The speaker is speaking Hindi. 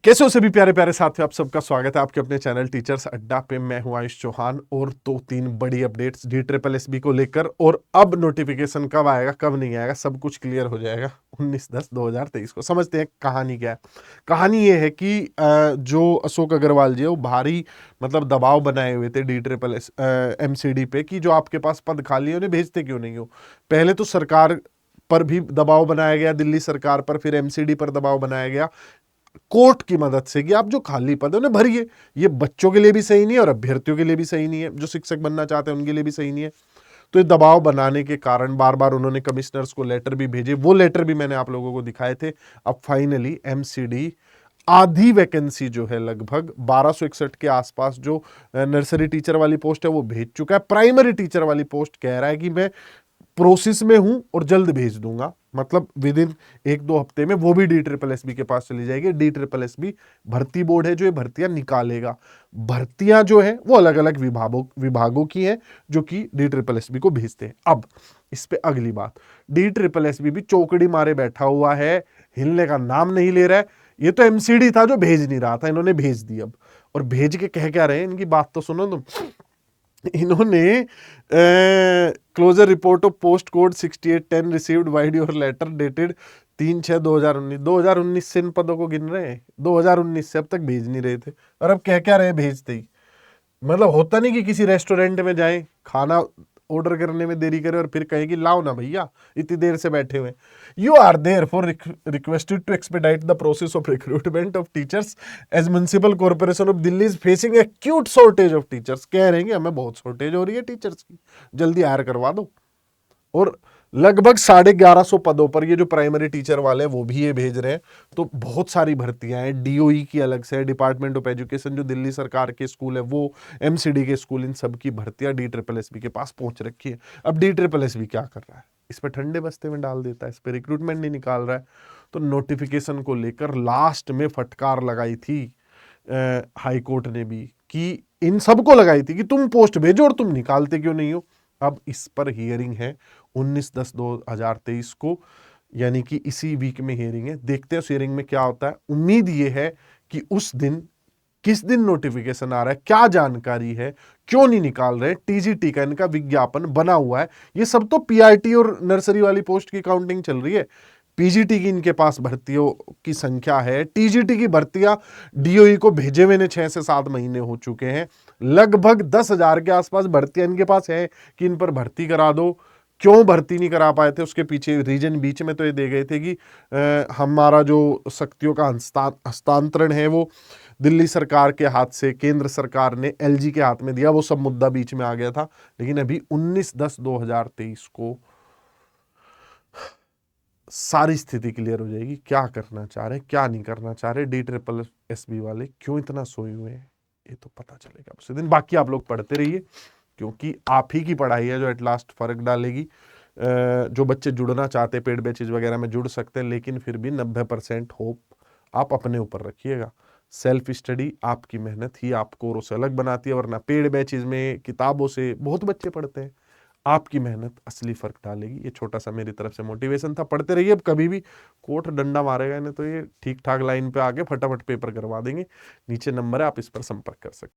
कैसे हो सभी प्यारे प्यारे साथियों, आप सबका स्वागत है आपके अपने चैनल टीचर्स अड्डा पे। मैं हूं आयुष चौहान और 2-3 बड़ी अपडेट्स DSSB को लेकर। और अब नोटिफिकेशन कब आएगा कब नहीं आएगा सब कुछ क्लियर हो जाएगा 19/10/2023 को। समझते हैं कहानी क्या है। कहानी ये है कि जो अशोक अग्रवाल जी है वो भारी मतलब दबाव बनाए हुए थे DSSS MCD पे कि जो आपके पास पद खाली है उन्हें भेजते क्यों नहीं हो। पहले तो सरकार पर भी दबाव बनाया गया, दिल्ली सरकार पर, फिर MCD पर दबाव बनाया गया कोर्ट की मदद से कि आप जो खाली पद है उन्हें भरिए। ये बच्चों के लिए भी सही नहीं है और अभ्यर्थियों के लिए भी सही नहीं है, जो शिक्षक बनना चाहते हैं उनके लिए भी सही नहीं है। तो ये दबाव बनाने के कारण बार बार उन्होंने कमिश्नर्स को लेटर भी भेजे, वो लेटर भी मैंने आप लोगों को दिखाए थे। अब फाइनली MCD आधी वैकेंसी जो है लगभग 1261 के आसपास जो नर्सरी टीचर वाली पोस्ट है वो भेज चुका है। प्राइमरी टीचर वाली पोस्ट कह रहा है कि मैं प्रोसेस में हूं और जल्द भेज दूंगा, मतलब विद इन 1-2 हफ्ते में वो भी DSSB के पास चली जाएगी। DSSB भर्ती बोर्ड है जो ये भर्तियां निकालेगा। भर्तियां जो है वो अलग अलग विभागों की हैं जो कि DSSB को भेजते हैं। अब इस पे अगली बात, DSSB भी चौकड़ी मारे बैठा हुआ है, हिलने का नाम नहीं ले रहा है। ये तो MCD था जो भेज नहीं रहा था, इन्होंने भेज दी अब। और भेज के कह क्या रहे हैं, इनकी बात तो सुनो तुम। इन्होंने closure report of post code 6810 received vide your letter dated 3/6/2019। 2019 से इन पदों को गिन रहे हैं, 2019 से अब तक भेज नहीं रहे थे और अब कह क्या रहे भेजते ही। मतलब होता नहीं कि किसी रेस्टोरेंट में जाएं, खाना ऑर्डर करने में देरी करे और फिर कहे कि लाओ ना भैया इतनी देर से बैठे हुए। You are therefore requested to expedite the process of recruitment of teachers as municipal corporation of Delhi is facing acute shortage of teachers. कह रहे हैं कि हमें बहुत शॉर्टेज हो रही है टीचर्स की, जल्दी हायर करवा दो। और लगभग 1150 पदों पर ये जो प्राइमरी टीचर वाले हैं वो भी ये भेज रहे हैं। तो बहुत सारी भर्तियां हैं, DOE की अलग से, डिपार्टमेंट ऑफ एजुकेशन जो दिल्ली सरकार के स्कूल है वो, MCD के स्कूल, इन सब की भर्तियां DSSB के पास पहुंच रखी है। अब DSSB क्या कर रहा है, इस पर ठंडे बस्ते में डाल देता है, इस पर रिक्रूटमेंट नहीं निकाल रहा है। तो नोटिफिकेशन को लेकर लास्ट में फटकार लगाई थी हाई कोर्ट ने भी, कि इन सबको लगाई थी कि तुम पोस्ट भेजो और तुम निकालते क्यों नहीं हो। अब इस पर हियरिंग है 19/10/2023 को, यानी कि इसी वीक में हियरिंग है। देखते हैं उस हियरिंग में क्या होता है। उम्मीद ये है कि उस दिन, किस दिन नोटिफिकेशन आ रहा है, क्या जानकारी है, क्यों नहीं निकाल रहे, TGT का इनका विज्ञापन बना हुआ है। ये सब तो PRT और नर्सरी वाली पोस्ट की काउंटिंग चल रही है। PGT की इनके पास भर्तियों की संख्या है। TGT की भर्तियां DOE को भेजे हुए 6 से 7 महीने हो चुके हैं। लगभग 10,000 के आसपास भर्तियां इनके पास है कि इन पर भर्ती करा दो। क्यों भर्ती नहीं करा पाए थे उसके पीछे रीजन बीच में तो ये दे गए थे कि हमारा जो शक्तियों का हस्तांतरण है वो दिल्ली सरकार के हाथ से केंद्र सरकार ने LG के हाथ में दिया, वो सब मुद्दा बीच में आ गया था। लेकिन अभी 19/10/2023 को सारी स्थिति क्लियर हो जाएगी। क्या करना चाह रहे, क्या नहीं करना चाह रहे DSSB वाले, क्यों इतना सोए हुए हैं, ये तो पता चलेगा उसी दिन। बाकी आप लोग पढ़ते रहिए, क्योंकि आप ही की पढ़ाई है जो एट लास्ट फर्क डालेगी। जो बच्चे जुड़ना चाहते हैं पेड बैचेज वगैरह में जुड़ सकते हैं, लेकिन फिर भी 90% होप आप अपने ऊपर रखिएगा। सेल्फ स्टडी, आपकी मेहनत ही आपको और से अलग बनाती है, वरना पेड बैचेज में किताबों से बहुत बच्चे पढ़ते हैं। आपकी मेहनत असली फर्क डालेगी। ये छोटा सा मेरी तरफ से मोटिवेशन था। पढ़ते रहिए। अब कभी भी कोर्ट डंडा मारेगा इन्हें तो ये ठीक ठाक लाइन पे आके फटाफट पेपर करवा देंगे। नीचे नंबर है, आप इस पर संपर्क कर सकते हैं।